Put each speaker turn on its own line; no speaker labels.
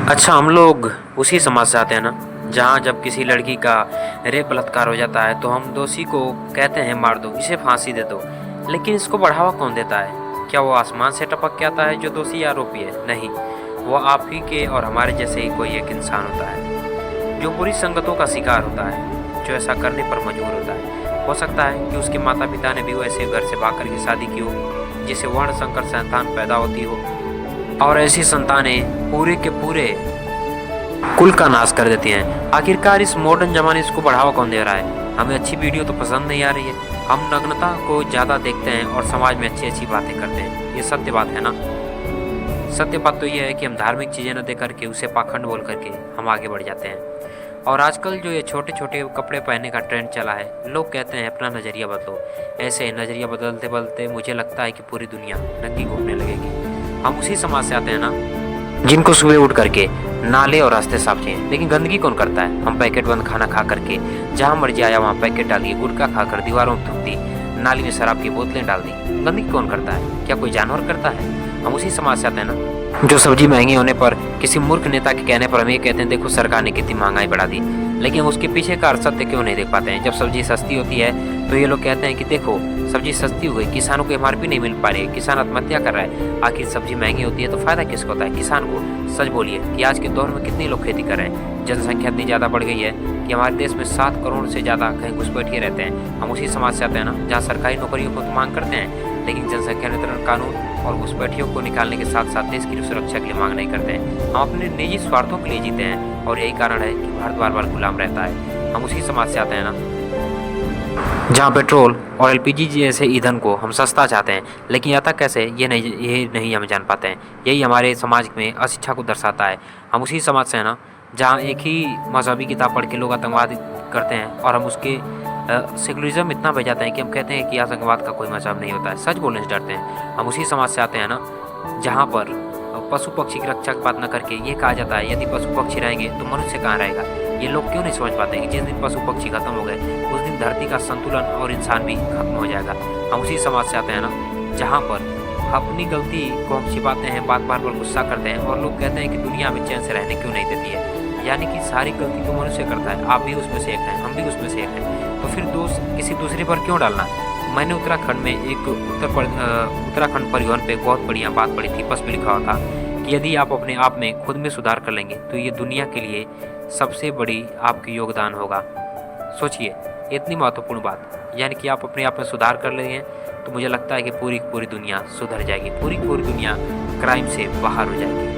अच्छा, हम लोग उसी समाज से आते हैं ना, जहाँ जब किसी लड़की का रेप बलात्कार हो जाता है तो हम दोषी को कहते हैं मार दो, इसे फांसी दे दो। लेकिन इसको बढ़ावा कौन देता है? क्या वो आसमान से टपक के आता है जो दोषी या आरोपी है? नहीं, वो आप ही के और हमारे जैसे ही कोई एक इंसान होता है जो बुरी संगतों का शिकार होता है, जो ऐसा करने पर मजबूर होता है। हो सकता है कि उसके माता पिता ने भी वैसे घर से भाग कर के शादी की हो जिससे वर्ण संकर संतान पैदा होती हो, और ऐसी संतानें पूरे के पूरे कुल का नाश कर देती हैं। आखिरकार इस मॉडर्न जमाने इसको बढ़ावा कौन दे रहा है? हमें अच्छी वीडियो तो पसंद नहीं आ रही है, हम नग्नता को ज़्यादा देखते हैं और समाज में अच्छी अच्छी बातें करते हैं। ये सत्य बात है ना? सत्य बात तो ये है कि हम धार्मिक चीज़ें न देख करके उसे पाखंड बोल करके हम आगे बढ़ जाते हैं। और आजकल जो ये छोटे छोटे कपड़े पहनने का ट्रेंड चला है, लोग कहते हैं अपना नज़रिया बदलो। ऐसे नज़रिया बदलते बदलते मुझे लगता है कि पूरी दुनिया नंगी घूमने लगेगी। हम उसी समाज से आते हैं ना, जिनको सुबह उठ करके नाले और रास्ते साफ चाहिए, लेकिन गंदगी कौन करता है? हम पैकेट बंद खाना खा करके जहाँ मर्जी आया वहाँ पैकेट डालिए, गुटखा खाकर दीवारों में थूक दी, नाली में शराब की बोतलें डाल दी। गंदगी कौन करता है? क्या कोई जानवर करता है? हम उसी समाज से आते हैं ना, जो सब्जी महंगी होने पर किसी मूर्ख नेता के कहने पर हम ये कहते हैं देखो सरकार ने कितनी महंगाई बढ़ा दी, लेकिन उसके पीछे का सत्य क्यों नहीं देख पाते हैं? जब सब्जी सस्ती होती है तो ये लोग कहते हैं कि देखो सब्जी सस्ती हो गई, किसानों को एमआरपी नहीं मिल पा रही है, किसान आत्महत्या कर रहा है। आखिर सब्जी महंगी होती है तो फायदा किसको होता है? किसान को। सच बोलिए कि आज के दौर में कितने लोग खेती कर रहे हैं? जनसंख्या इतनी ज़्यादा बढ़ गई है कि हमारे देश में 7 करोड़ से ज़्यादा कहीं घुसपैठिए रहते हैं। हम उसी समाज से आते हैं ना, जहाँ सरकारी नौकरियों को तो मांग करते हैं, लेकिन जनसंख्या नियंत्रण कानून और घुसपैठियों को निकालने के साथ साथ देश की सुरक्षा के लिए मांग नहीं करते हैं। हम अपने निजी स्वार्थों के लिए जीते हैं और यही कारण है कि भारत बार बार गुलाम रहता है। हम उसी समाज से आते हैं ना, जहाँ पेट्रोल और एलपीजी जैसे ईंधन को हम सस्ता चाहते हैं, लेकिन आता कैसे ये नहीं हम जान पाते हैं। यही हमारे समाज में अशिक्षा को दर्शाता है। हम उसी समाज से हैं ना, जहाँ एक ही मजहबी किताब पढ़ के लोग आतंकवाद करते हैं और हम उसके सेकुलरिज्म इतना बह जाते हैं कि हम कहते हैं कि आतंकवाद का कोई मजहब नहीं होता है। सच बोलने से डरते हैं। हम उसी समाज से आते हैं ना, जहाँ पर पशु पक्षी की रक्षा की बात न करके ये कहा जाता है यदि पशु पक्षी रहेंगे तो मनुष्य कहाँ रहेगा। ये लोग क्यों नहीं समझ पाते हैं कि जिस दिन पशु पक्षी खत्म हो गए उस दिन धरती का संतुलन और इंसान भी खत्म हो जाएगा। हम उसी समाज से आते हैं ना, जहाँ पर अपनी गलती को हम छिपाते हैं, बार बार गुस्सा करते हैं और लोग कहते हैं कि दुनिया में चैन से रहने क्यों नहीं देती है। यानी कि सारी गलती तो मनुष्य करता है, आप भी उसमें से एक हैं, हम भी उसमें से एक हैं, तो फिर दोष किसी दूसरे पर क्यों डालना। मैंने उत्तराखंड में एक उत्तराखंड परिवहन पे एक बहुत बढ़िया बात पढ़ी थी। बस में लिखा हुआ था कि यदि आप अपने आप में खुद में सुधार कर लेंगे तो ये दुनिया के लिए सबसे बड़ी आपकी योगदान होगा। सोचिए इतनी महत्वपूर्ण बात, यानी कि आप अपने आप में सुधार कर लेंगे तो मुझे लगता है कि पूरी दुनिया सुधर जाएगी, पूरी दुनिया क्राइम से बाहर हो जाएगी।